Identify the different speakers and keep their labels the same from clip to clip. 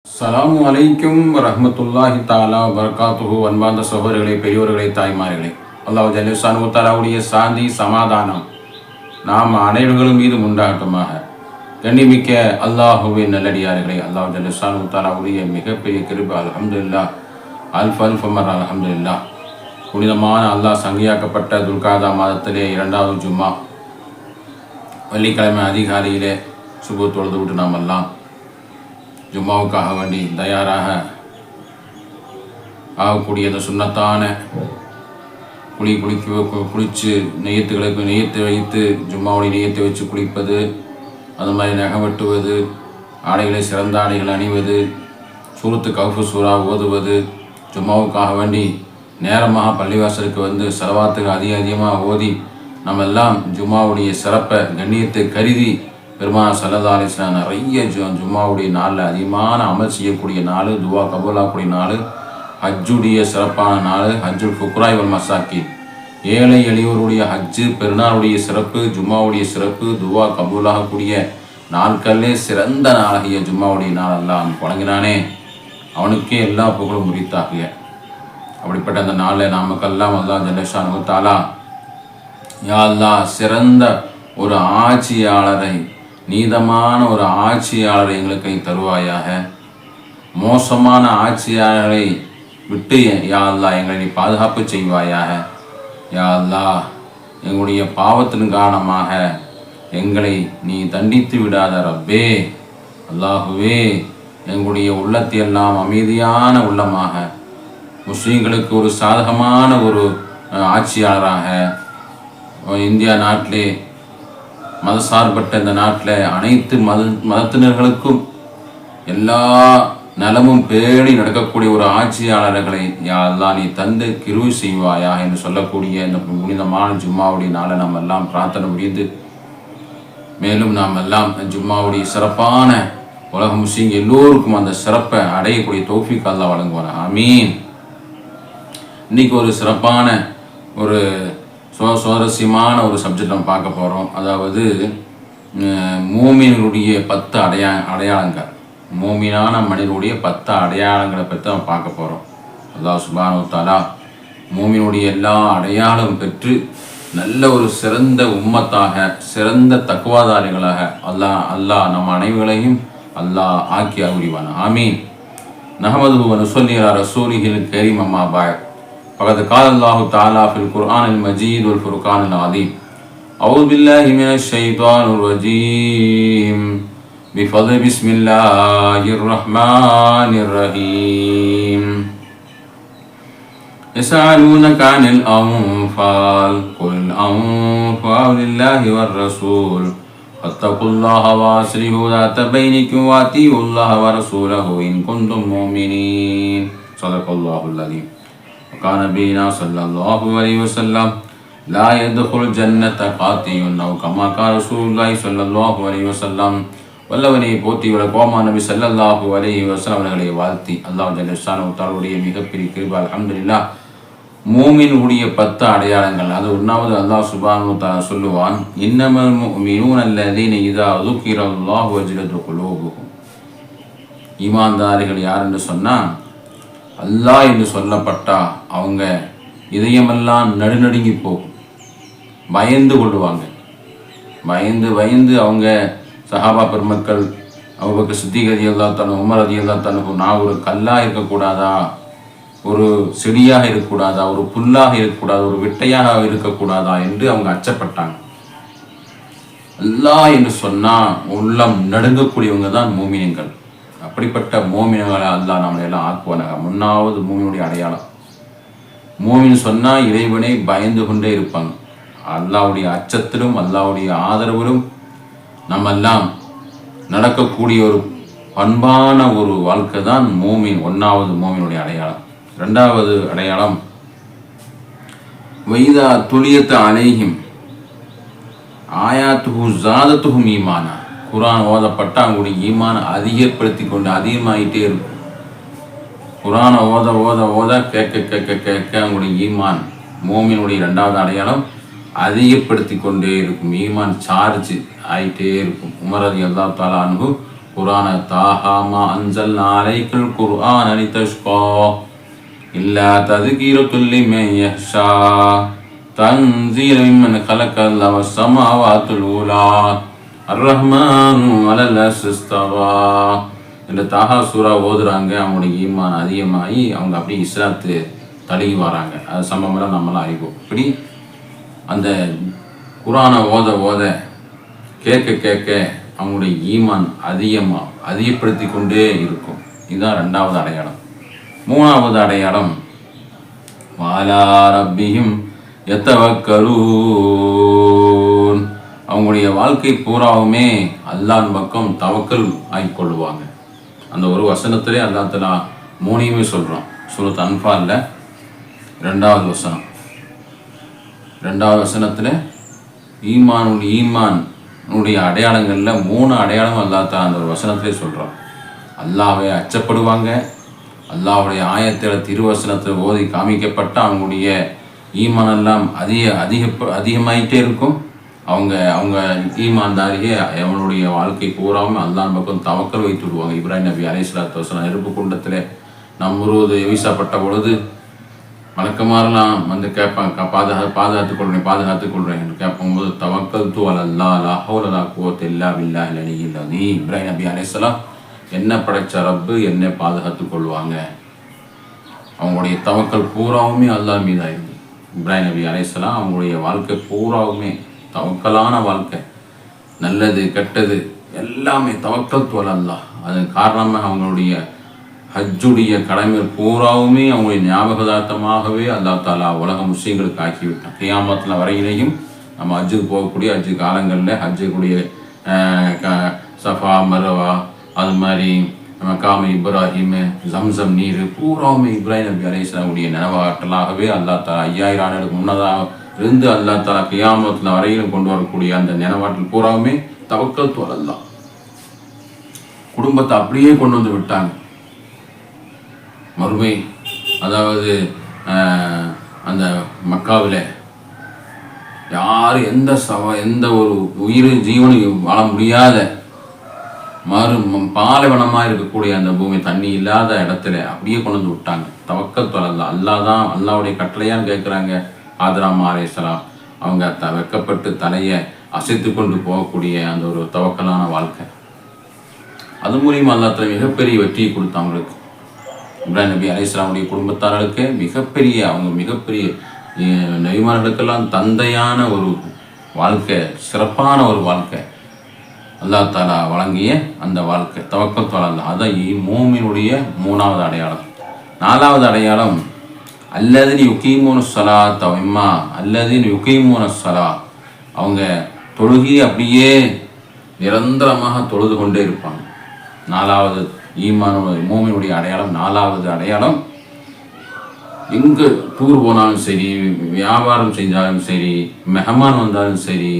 Speaker 1: அஸ்ஸலாமு அலைக்கும் வரஹ்மத்துல்லாஹி தஆலா வபரகாத்துஹு. அன்பார்ந்த சகோதரர்களே, பெரியோர்களே, தாய்மார்களே, அல்லாஹ் ஜல்லஷானு தஆலாவுடைய சாந்தி சமாதானம் நாம் அனைவர்களும் மீது உண்டாகட்டுமாக. கண்ணிமிக்க அல்லாஹுவின் நல்லடியார்களே, அல்லாஹ் ஜல்லஷானு தஆலாவுடைய மிகப்பெரிய கிருபை. அல்ஹம்துலில்லாஹ், அல்ஃப் அல்ஃப் மர் அல்ஹம்துலில்லாஹ். புனிதமான அல்லாஹ் சங்கியாக்கப்பட்ட துல்காதா மாதத்திலே 2வது ஜும்மா வெள்ளிக்கிழமை அதிகாலையிலே சுபு தொழுது விட்டு நாம் எல்லாம் ஜும்மாவுக்காக வேண்டி தயாராக ஆகக்கூடிய அந்த சுண்ணத்தான குளித்து நெய்யத்து வைத்து ஜும்மாவுடைய நெய்யத்தை வச்சு குளிப்பது, அது மாதிரி நகம் வெட்டுவது, ஆடைகளை சிறந்த ஆடைகள் அணிவது, சூரத்து கஃபு சூறா ஓதுவது, ஜும்மாவுக்காக வேண்டி நேரமாக பள்ளிவாசலுக்கு வந்து செலவாத்துக்கு அதிகமாக ஓதி நம்ம எல்லாம் ஜும்மாவுடைய சிறப்பை கண்ணியத்தை கருதி பெருமானார் ஸல்லல்லாஹு அலைஹி வஸல்லம் நிறைய ஜும்மாவுடைய நாளில் அதிகமான அமல் செய்யக்கூடிய நாள், துவா கபூலாகக்கூடிய நாள், ஹஜ்ஜுடைய சிறப்பான நாள், ஹஜ்ஜுல் ஃபுக்ராய் வல் மசாக்கீன், ஏழை எளியோருடைய ஹஜ்ஜு பெருநாளுடைய சிறப்பு, ஜும்மாவுடைய சிறப்பு, துவா கபூலாகக்கூடிய நாட்களிலே சிறந்த நாளாகிய ஜும்மாவுடைய நாள் எல்லாம் வழங்கினானே, அவனுக்கே எல்லா புகழும் உரித்தாகிய. அப்படிப்பட்ட அந்த நாளில் நாமக்கெல்லாம் அல்லாஹ் ஜல்லஷானு தஆலா யா அல்லாஹ் சிறந்த ஒரு ஆட்சியாளரை, நீதமான ஒரு ஆட்சியாளரை எங்களுக்கு தருவாயாக. மோசமான ஆட்சியாளரை விட்டு யா அல்லாஹ் எங்களை நீ பாதுகாப்பு செய்வாயாக. யா அல்லாஹ் எங்களுடைய பாவத்தின் காரணமாக எங்களை நீ தண்டித்து விடாத ரப்பே. அல்லாஹுவே, எங்களுடைய உள்ளத்தையெல்லாம் அமைதியான உள்ளமாக, முஸ்லீம்களுக்கு ஒரு சாதகமான ஒரு ஆட்சியாளராக, இந்தியா நாட்டிலே மதசார்பற்ற இந்த நாட்டில் அனைத்து மதத்தினர்களுக்கும் எல்லா நலமும் பேணி நடக்கக்கூடிய ஒரு ஆட்சியாளர்களை யா அல்லாஹ் நீ தந்து கிருபை செய்வாயா என்று சொல்லக்கூடிய இந்த புனிதமான ஜும்மாவுடைய நாளை நாம் எல்லாம் பிரார்த்தனை முடிந்து, மேலும் நாம் எல்லாம் ஜும்மாவுடைய சிறப்பான உலக முஸ்லீம் எல்லோருக்கும் அந்த சிறப்பை அடையக்கூடிய தௌஃபீக் அல்லாஹ் வழங்குவார். ஆமீன். இன்னைக்கு ஒரு சிறப்பான ஒரு சுவாரஸ்யமான ஒரு சப்ஜெக்ட் நம்ம பார்க்க போகிறோம். அதாவது மூமின்களுடைய 10 அடையாளங்கள், மூமினான மனிதனுடைய 10 அடையாளங்களை பற்றி நம்ம பார்க்க போகிறோம். அல்லாஹ் சுப்ஹானஹு வ தஆலா மூமினுடைய எல்லா அடையாளம் பெற்று நல்ல ஒரு சிறந்த உம்மத்தாக, சிறந்த தக்வாதாரிகளாக அல்லாஹ் நம் அனைவரையும் அல்லாஹ் ஆக்கி அருள்வான். ஆமீன். நஹ்மதுஹு வ நுஸல்லி அலா ரசூலிஹில் கரீம். அம்மா பஅத். فقد قال الله تعالى في القرآن المجيد والفرقان العظيم: أعوذ بالله من الشيطان الرجيم بفضل بسم الله الرحمن الرحيم يسألونك عن الأنفال قل الأنفال لله والرسول فاتقوا الله وأصلحوا ذات بينكم وأطيعوا الله ورسوله إن كنتم مؤمنين. صدق الله العظيم. وقال نبينا صلى الله عليه وسلم: لا يدخل الجنة قاطع أو كما قال رسول الله صلى الله عليه وسلم. வல்லவனை போற்றி கோமா நபி ஸல்லல்லாஹு அலைஹி வஸல்லம் அவர்களை வாழ்த்தி அல்லாஹ் ஜல்லஷானஹு தஆலாவுடைய மிகப்பெரிய கிருபை அல்ஹம்துலில்லாஹ் மூமினுடைய 10 அடையாளங்கள். அது 1வது அல்லாஹ் சுப்ஹானஹு வ தஆலா சொல்லுவான்: இன்னமல் முஃமினூன அல்லதீன இதா ذுகிரல்லாஹு வஜிலத் குலூபுஹும். ஈமான்தாரிகள் யார் என்று சொன்னால், அல்லாஹ் என்று சொல்லப்பட்டா அவங்க இதயமெல்லாம் நடுநடுங்கி போகும், பயந்து கொள்ளுவாங்க. பயந்து அவங்க சஹாபா பெருமக்கள், அபூபக்கர் சித்திக் ரலியல்லாஹு தஆலா, உமர் ரலியல்லாஹு தஆலா, நான் ஒரு கல்லாக இருக்கக்கூடாதா, ஒரு செடியாக இருக்கக்கூடாதா, ஒரு புல்லாக இருக்கக்கூடாதா, ஒரு விட்டையாக இருக்கக்கூடாதா என்று அவங்க அச்சப்பட்டாங்க. அல்லாஹ் என்று சொன்னால் உள்ளம் நடுங்கக்கூடியவங்க தான் மூமின்கள். அப்படிப்பட்ட மூமின்களை அல்லாஹ் நம்மளை எல்லாம் ஆக்குவானாக. 1வது மூமினுடைய அடையாளம், மூமின் சொன்னால் இறைவனை பயந்து கொண்டே இருப்பாங்க. அல்லாஹ்வுடைய அச்சத்திலும் அல்லாஹ்வுடைய ஆதரவிலும் நம்ம எல்லாம் நடக்கக்கூடிய ஒரு பண்பான ஒரு வாழ்க்கை தான் மூமின். 1வது மூமினுடைய அடையாளம். 2வது அடையாளம், வைதா துலியத் அலைஹிம் ஆயாத்துஹு ஸாதத்துஹும் ஈமானா. குர்ஆன் ஓதப்பட்ட அவங்களுடைய ஈமான் அதிகமாகிட்டே இருக்கும். குர்ஆனை ஓத கேட்க அவங்களுடைய ஈமான், மூமினுடைய 2வது அடையாளம், அதிகப்படுத்தி கொண்டே இருக்கும். ஈமான் சார்ஜ் ஆகிட்டே இருக்கும். உமர் ரலியல்லாஹு தஆலா அன்ஹு குர்ஆன தாஹா மா அன்ஸல்னா அலைக்கல் குர்ஆன லிதஷ்கா இல்லா தذكيرத்துல் லிமன் யஹ்ஷா தன்ஸீல மிம்மன் கலகல் வஸ்ஸமாவாத்துல் ஊலா அர்ரஹ்மானு அலல் அர்ஷி இஸ்தவா. இந்த தாஹா சூரா ஓதுறாங்க, அவங்களுடைய ஈமான் அதிகமாகி அவங்க அப்படியே இஸ்லாத்து தழுகி வராங்க. அது சம்பவம்லாம் நம்மளாம் அறிவோம். இப்படி அந்த குர்ஆனை ஓத ஓத கேட்க கேட்க அவங்களுடைய ஈமான் அதிகப்படுத்தி கொண்டே இருக்கும். இதுதான் 2வது அடையாளம். 3வது அடையாளம் வாலா ரப்பிஹிம் யதவக்கலூன். அவங்களுடைய வாழ்க்கை பூராவுமே அல்லாஹ் பக்கம் தவக்கல் ஆகிக்கொள்ளுவாங்க. அந்த ஒரு வசனத்திலே அல்லாஹ் தஆலா 3யுமே சொல்கிறான். சூரத் அன்ஃபால்ல 2வது வசனம். 2வது வசனத்தில் ஈமானுடைய அடையாளங்களில் 3 அடையாளம் அல்லாஹ் தஆலா அந்த ஒரு வசனத்திலே சொல்கிறான். அல்லாஹ்வை அச்சப்படுவாங்க. அல்லாஹ்வுடைய ஆயத்தில் திருவசனத்தில் ஓதி காமிக்கப்பட்ட அவங்களுடைய ஈமானெல்லாம் அதிகமாயிட்டே இருக்கும். அவங்க ஈமான்தாரியே அவனுடைய வாழ்க்கை பூராமல் அல்லாஹ் பக்கம் தவக்கல் வைத்து விடுவாங்க. இப்ராஹிம் நபி அலைஹிஸ்ஸலாத்து வஸலாம் நெருப்பு குண்டத்தில் நம்ரூது வீசப்பட்ட பொழுது மலக்குமாரெல்லாம் வந்து கேட்பாங்க, பாதுகாத்துக்கொள்கிறேன் என்று கேட்கும்போது தவக்கல்து அலல்லாஹ் லா ஹவ்ல வலா குவத்த இல்லா பில்லாஹில் அலியில் அஸீம். இப்ராஹிம் நபி அலைஹிஸ்ஸலாம் என்ன படைச்ச ரப்பு என்னை பாதுகாத்துக் கொள்வாங்க. அவங்களுடைய தவக்கல் பூராவுமே அல்லாஹ் மீதாயிருந்து. இப்ராஹிம் நபி அலைஹிஸ்ஸலாம் அவங்களுடைய வாழ்க்கை பூராவுமே தவக்கலான வாழ்க்கை. நல்லது கெட்டது எல்லாமே தவக்கல் து அலல்லாஹ். அதன் காரணமாக அவங்களுடைய ஹஜ்ஜுடைய கடமை பூராவுமே அவங்களுடைய ஞாபகதார்த்தமாகவே அல்லாஹ் தஆலா உலக முஸ்லிம்களுக்கு ஆக்கிவிட்டான். கியாமத்தில் வரையிலேயும் நம்ம ஹஜ்ஜுக்கு போகக்கூடிய ஹஜ்ஜு காலங்களில் ஹஜ்ஜுக்குரிய சஃபா மர்வா அது மாதிரி மகாம இப்ராஹிம் ஜம்சம் நீர் பூராவுமே இப்ராஹிம் நபி அலைஹிஸ்ஸலாமுடைய நினைவாற்றலாகவே அல்லாஹ் தஆலா 5000 ஆண்டுகளுக்கு முன்னதாக இருந்து அல்லாஹ் தஆலா கியாமத்தில் வரையிலும் கொண்டு வரக்கூடிய அந்த நினைவாற்றல் பூராவுமே தவக்கல் து அலல்லாஹ். குடும்பத்தை அப்படியே கொண்டு வந்து விட்டாங்க. மறுமை அதாவது அந்த மக்காவில் யார் எந்த ஒரு உயிர் ஜீவனையும் வாழ முடியாத பாலைவனமாக இருக்கக்கூடிய அந்த பூமி தண்ணி இல்லாத இடத்துல அப்படியே கொண்டு வந்து விட்டாங்க. தவக்கல் து அலல்லாஹ். அல்லாஹ் தான் அல்லாஹ்வுடைய கட்டளையான்னு கேட்குறாங்க. ஆதராம் அலைஹிஸ்ஸலாம் அவங்க வெக்கப்பட்டு தலையை அசைத்து கொண்டு போகக்கூடிய அந்த ஒரு தவக்கலான வாழ்க்கை. அது மூலியமாக அல்லாஹ் தஆலா மிகப்பெரிய வெற்றியை கொடுத்தவங்களுக்கு. இப்ராஹிம் நபி அலைஹிஸ்ஸலாமுடைய குடும்பத்தார்களுக்கு மிகப்பெரிய நபிமார்களுக்கெல்லாம் தந்தையான ஒரு வாழ்க்கை, சிறப்பான ஒரு வாழ்க்கை அல்லாஹ் தஆலா வழங்கிய அந்த வாழ்க்கை தவக்கல் து அலல்லாஹ். அதான் மூமினுடைய 3வது அடையாளம். 4வது அடையாளம் அல்லதீன யுகீமூன ஸலாத்த வமிம்மா அல்லதீன யுகீமூன ஸலா. அவங்க தொழுகி அப்படியே நிரந்தரமாக தொழுது கொண்டே இருப்பாங்க. 4வது மூமினுடைய அடையாளம். 4வது அடையாளம் எங்கே டூர் போனாலும் சரி, வியாபாரம் செஞ்சாலும் சரி, மெஹமான் வந்தாலும் சரி,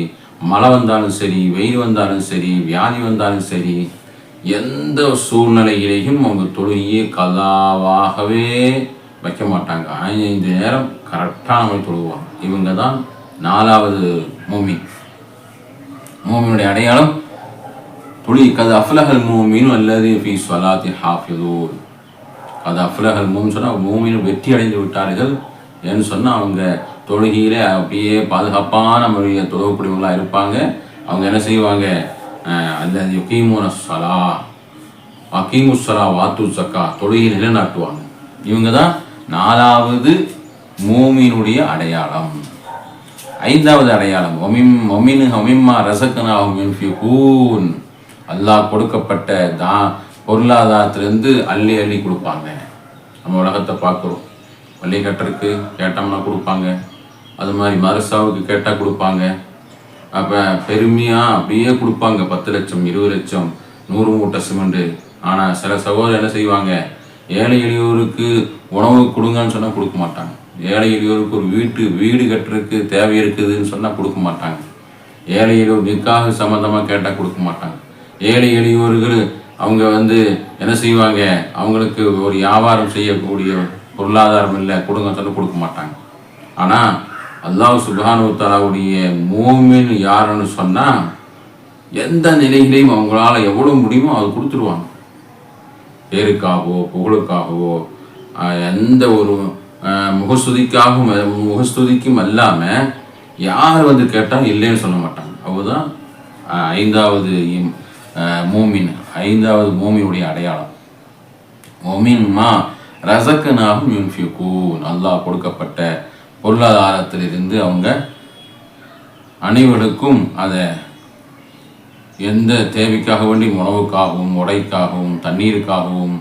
Speaker 1: மழை வந்தாலும் சரி, வெயில் வந்தாலும் சரி, வியாதி வந்தாலும் சரி, எந்த சூழ்நிலையிலையும் அவங்க தொழுகையே கதாவாகவே வைக்க மாட்டாங்க. 5 நேரம் கரெக்டாக நம்ம தொழுவாங்க. இவங்க தான் 4வது மூமினுடைய அடையாளம். கது அஃப்லஹல் மூமின் அல்லது ஃபீ ஸலாத்தி ஹாஃபிதூன். கது அஃப்லஹல் மூமின் சொன்னால் மூமின் வெற்றி அடைந்து விட்டார்கள் என்று சொன்னால் அவங்க தொழுகையில் அப்படியே பாதுகாப்பான முறையை தொழுகக்கூடியவங்களாக இருப்பாங்க. அவங்க என்ன செய்வாங்க, அல்லது யுகீமூன ஸலா அகீமுஸ் ஸலா வாத்து ஸக்கா தொழுகையை நிலைநாட்டுவாங்க. இவங்க தான் 4வது மூமினுடைய அடையாளம். 5வது அடையாளம் ஒமிம்மா ரஸக்னாஹும் யுன்ஃபிகூன். அல்லாஹ் கொடுக்கப்பட்ட பொருளாதாரத்திலேருந்து அள்ளி அள்ளி கொடுப்பாங்க. நம்ம உலகத்தை பார்க்குறோம். பள்ளி கட்டுறதுக்கு கேட்டோம்னா கொடுப்பாங்க. அது மாதிரி மதரசாவுக்கு கேட்டால் கொடுப்பாங்க. அப்போ பெருமையாக அப்படியே கொடுப்பாங்க. 10 லட்சம் 20 லட்சம் 100 மூட்டை சிமெண்ட்டு. ஆனால் சில சகோதரர் என்ன செய்வாங்க, ஏழை எளியோருக்கு உணவு கொடுங்கன்னு சொன்னால் கொடுக்க மாட்டாங்க. ஏழை எளியோருக்கு ஒரு வீடு கட்டுறதுக்கு தேவை இருக்குதுன்னு சொன்னால் கொடுக்க மாட்டாங்க. ஏழை எளியோர் நிக்காக சம்மந்தமாக கேட்டால் கொடுக்க மாட்டாங்க. ஏழை எளியோர்கள் அவங்க என்ன செய்வாங்க, அவங்களுக்கு ஒரு வியாபாரம் செய்யக்கூடிய பொருளாதாரம் இல்லை கொடுங்கன்னு சொன்னால் கொடுக்க மாட்டாங்க. ஆனால் அல்லாஹ் சுப்ஹானஹு வ தஆலாவுடைய மூமின் யாருன்னு சொன்னால் எந்த நிலையிலையும் அவங்களால எவ்வளோ முடியுமோ அது கொடுத்துருவாங்க. பேருக்காகவோ புகழுக்காகவோ எந்த ஒரு முகஸ்துதிக்கும் அல்லாமல் யார் வந்து கேட்டால் இல்லைன்னு சொல்ல மாட்டாங்க. அவதான் 5வது மூமின், 5வது மூமினுடைய அடையாளம். மொமின்மா ரசக்கனாகும் யுன்ஃபிகூன், அல்லாஹ் கொடுக்கப்பட்ட பொருளாதாரத்திலிருந்து அவங்க அனைவருக்கும் அதை எந்த தேவைக்காக வேண்டி உணவுக்காகவும் உடைக்காகவும் தண்ணீருக்காகவும்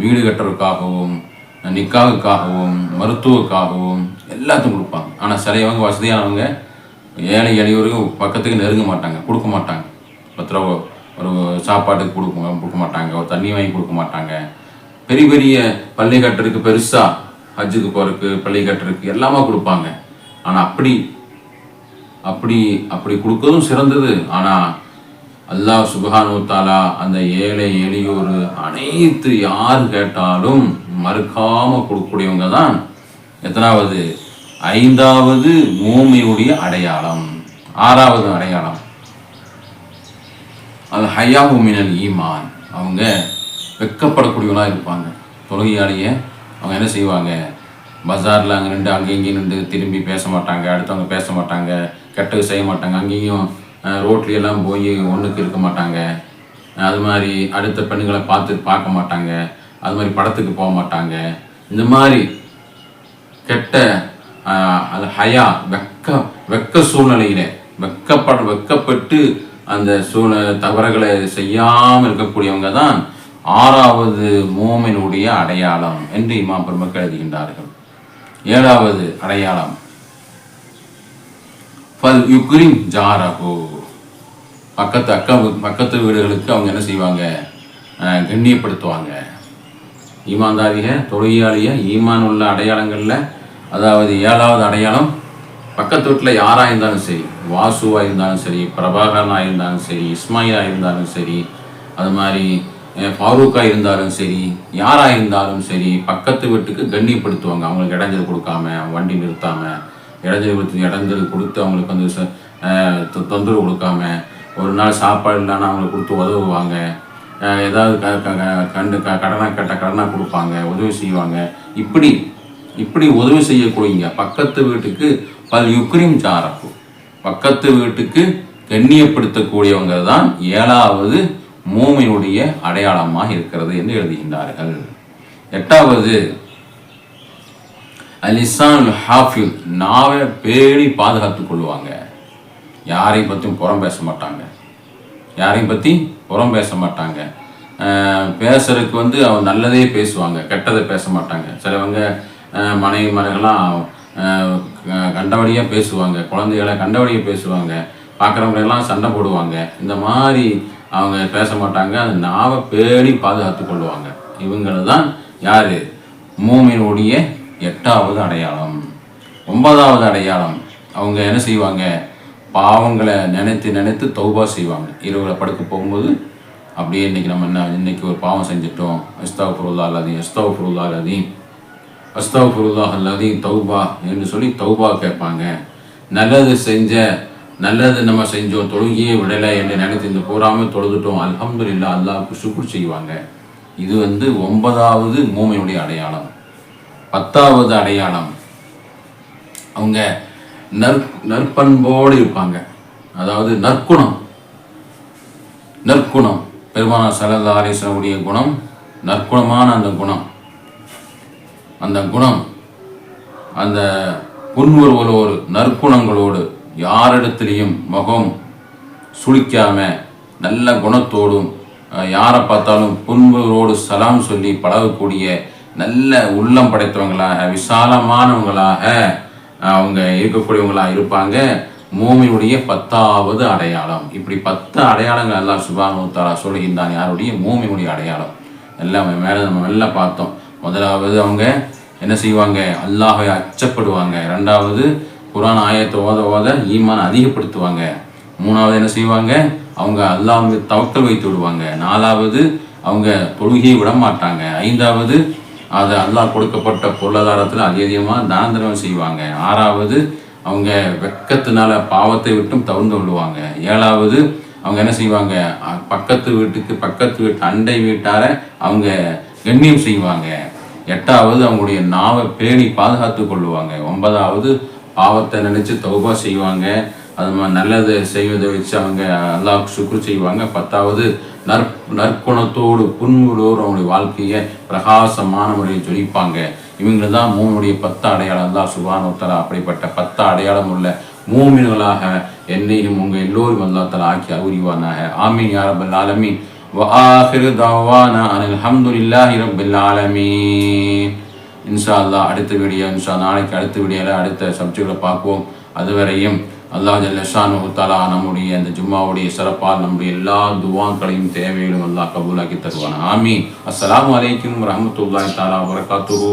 Speaker 1: வீடு கட்டுறதுக்காகவும் நிக்காவுக்காகவும் மருத்துவக்காகவும் எல்லாத்துக்கும் கொடுப்பாங்க. ஆனால் சிலையவங்க வசதியானவங்க ஏழை எளியோருக்கு பக்கத்துக்கு நெருங்க மாட்டாங்க, கொடுக்க மாட்டாங்க. 10 ரூபா ஒரு சாப்பாட்டுக்கு கொடுக்க மாட்டாங்க, ஒரு தண்ணி வாங்கி கொடுக்க மாட்டாங்க. பெரிய பெரிய பள்ளி கட்டுறதுக்கு பெருசாக ஹஜ்ஜுக்கு போகிறதுக்கு பள்ளி கட்டுறதுக்கு எல்லாமே கொடுப்பாங்க. ஆனால் அப்படி கொடுக்கறதும் சிறந்தது. ஆனால் அல்லாஹ் சுப்ஹானஹு வ தஆலா அந்த ஏழை எளியோர் அனைத்து யார் கேட்டாலும் மறுக்காமல் கொடுக்கக்கூடியவங்க தான் எத்தனாவது 5வது மூமினுடைய அடையாளம். 6வது அடையாளம் அது ஹயாஹு மினல் ஈமான், அவங்க வெக்கப்படக்கூடியவங்களாக இருப்பாங்க. தொழுகையாளிய அவங்க என்ன செய்வாங்க, பஜாரில் அங்கே நின்று அங்கேயும் நின்று திரும்பி பேச மாட்டாங்க, அடுத்தவங்க பேச மாட்டாங்க, கெட்டது செய்ய மாட்டாங்க, அங்கேயும் ரோட்லையெல்லாம் போய் ஒன்றுக்கு இருக்க மாட்டாங்க. அது மாதிரி அடுத்த பெண்களை பார்க்க மாட்டாங்க, அது மாதிரி படத்துக்கு போக மாட்டாங்க. இந்த மாதிரி கெட்ட அது ஹயா வெக்க சூழ்நிலையில் வெக்கப்பட்டு அந்த தவறுகளை செய்யாமல் இருக்கக்கூடியவங்க தான் 6வது மூமினுடைய அடையாளம் என்று இமாம் பெருமக்கள் எழுதுகின்றார்கள். 7வது அடையாளம் ஃபல் யுக்ரிம் ஜாரஹு, பக்கத்து வீடுகளுக்கு அவங்க என்ன செய்வாங்க, கண்ணியப்படுத்துவாங்க. ஈமான்தாரிக தொழுகையாளிய ஈமான் உள்ள அடையாளங்களில் அதாவது 7வது அடையாளம், பக்கத்து வீட்டில் யாராக இருந்தாலும் சரி, வாசுவாக இருந்தாலும் சரி, பிரபாகரனாக இருந்தாலும் சரி, இஸ்மாயிலாக இருந்தாலும் சரி, அது மாதிரி ஃபாரூக்காக இருந்தாலும் சரி, யாராக இருந்தாலும் சரி, பக்கத்து வீட்டுக்கு கண்ணியப்படுத்துவாங்க. அவங்களுக்கு இடைஞ்சல் கொடுக்காம, வண்டி நிறுத்தாமல் இடைஞ்சல் கொடுத்து அவங்களுக்கு வந்து தொந்தரவு கொடுக்காம, ஒரு நாள் சாப்பாடு இல்லைன்னா அவங்களுக்கு கொடுத்து உதவுவாங்க. ஏதாவது கடனாக கொடுப்பாங்க, உதவி செய்வாங்க. இப்படி உதவி செய்யக்கூடியங்க பக்கத்து வீட்டுக்கு பல் யுக்ரிம் ஜாரஹு, பக்கத்து வீட்டுக்கு கண்ணியப்படுத்தக்கூடியவங்க தான் 7வது மூமினுடைய அடையாளமாக இருக்கிறது என்று எழுதுகின்றார்கள். 8வது அலிசான் ஹாஃபில், நாவை பேணி பாதுகாத்து கொள்வாங்க. யாரையும் பற்றியும் புறம் பேச மாட்டாங்க. பேசுறதுக்கு வந்து அவங்க நல்லதே பேசுவாங்க, கெட்டதை பேச மாட்டாங்க. சிலவங்க மனைவி மரங்கள்லாம் கண்டபடியாக பேசுவாங்க, குழந்தைகளை கண்டபடியாக பேசுவாங்க, பார்க்குறவங்களெல்லாம் சண்டை போடுவாங்க. இந்த மாதிரி அவங்க பேச மாட்டாங்க, அந்த நாவை பேணி பாதுகாத்து கொள்வாங்க. இவங்களை தான் யார், மூமினுடைய 8வது அடையாளம். 9வது அடையாளம், அவங்க என்ன செய்வாங்க, பாவங்களை நினைத்து தௌபா செய்வாங்க. இரவில் படுக்க போகும்போது அப்படியே இன்னைக்கு ஒரு பாவம் செஞ்சிட்டோம், அஸ்தக்ஃபிருல்லாஹ் அலதீம் தௌபா என்று சொல்லி தௌபா கேட்பாங்க. நல்லது நம்ம செஞ்சோம், தொழுகையே விடலை என்று நினைத்து இந்த போராமல் தொழுதுட்டோம், அல்ஹம்துலில்லாஹ் அல்லாஹ்வுக்கு ஷுக்ர் செய்வாங்க. இது வந்து 9வது மூமினுடைய அடையாளம். 10வது அடையாளம், அவங்க நற்பண்போடு இருப்பாங்க. அதாவது நற்குணம் பெருமானார் ஸல்லல்லாஹு அலைஹி வஸல்லம் குணம், நற்குணமான அந்த குணம் அந்த புன்முறுவலோடு நற்குணங்களோடு யாரிடத்திலையும் முகம் சுளிக்காம நல்ல குணத்தோடும் யாரை பார்த்தாலும் புன்முறுவலோடு சலாம் சொல்லி பழகக்கூடிய நல்ல உள்ளம் படைத்தவங்களாக விசாலமானவங்களாக அவங்க இருக்கக்கூடியவங்களாக இருப்பாங்க. மூமினுடைய 10வது அடையாளம். இப்படி 10 அடையாளங்கள் அல்லாஹ் சுப்ஹானஹு வ தஆலா சொல்கின்றான். யாருடைய, மூமினுடைய அடையாளம். எல்லாம் மேலே நம்ம நல்லா பார்த்தோம். முதலாவது அவங்க என்ன செய்வாங்க, அல்லாஹ்வை அச்சப்படுவாங்க. 2வது குர்ஆன் ஆயத்தை ஓத ஈமான் அதிகப்படுத்துவாங்க. 3வது என்ன செய்வாங்க, அவங்க அல்லாஹ் மீது தவக்கல் வைத்து விடுவாங்க. 4வது அவங்க தொழுகையை விட மாட்டாங்க. 5வது அது அல்லாஹ் கொடுக்கப்பட்ட பொருளாதாரத்தில் அதிகமாக தான தர்மம் செய்வாங்க. 6வது அவங்க வெட்கத்தினால பாவத்தை விட்டும் தவிர்ந்து கொள்ளுவாங்க. 7வது அவங்க என்ன செய்வாங்க, பக்கத்து வீட்டு அண்டை வீட்டார அவங்க கண்ணியம் செய்வாங்க. 8வது அவங்களுடைய நாவை பேணி பாதுகாத்து கொள்ளுவாங்க. 9வது பாவத்தை நினைச்சு தௌபா செய்வாங்க. அது நல்லது செய்வதை வச்சு அவங்க அல்லாஹ்வுக்கு சுக்ர் செய்வாங்க. 10வது நற்குணத்தோடு புன்முறுவோடு அவங்களுடைய வாழ்க்கையை பிரகாசமான முறையில் ஜொலிப்பாங்க. இவங்க தான் மூணுடைய 10 அடையாளம். அல்லாஹ் சுப்ஹானஹு வ தஆலா அப்படிப்பட்ட 10 அடையாளம் உள்ள மூமின்களாக என்னையும் உங்க எல்லோரும் அல்லாஹ் தஆலா ஆக்கி அருள்வானாக. ஆமீன் யா ரப்பல் ஆலமீன். வ ஆகிரு தஅவானா அனில் ஹம்துலில்லாஹி ரப்பில் ஆலமீன். இன்ஷா அல்லாஹ் அடுத்த வீடியோ நாளைக்கு அடுத்த வீடியோவில் அடுத்த சப்ஜெக்டை பார்ப்போம். அதுவரையும் அல்லாஹ் ஜல்ல ஷானுஹு தஆலா நம்முடைய இந்த ஜும்மாவுடைய சிறப்பால் நம்முடைய எல்லா துஆக்களையும் தேவைகளும் அல்லாஹ் கபூலாக்கி தருவான். ஆமீன். அஸ்ஸலாமு அலைக்கும் வரஹ்மத்துல்லாஹி தஆலா வபரகாத்துஹு.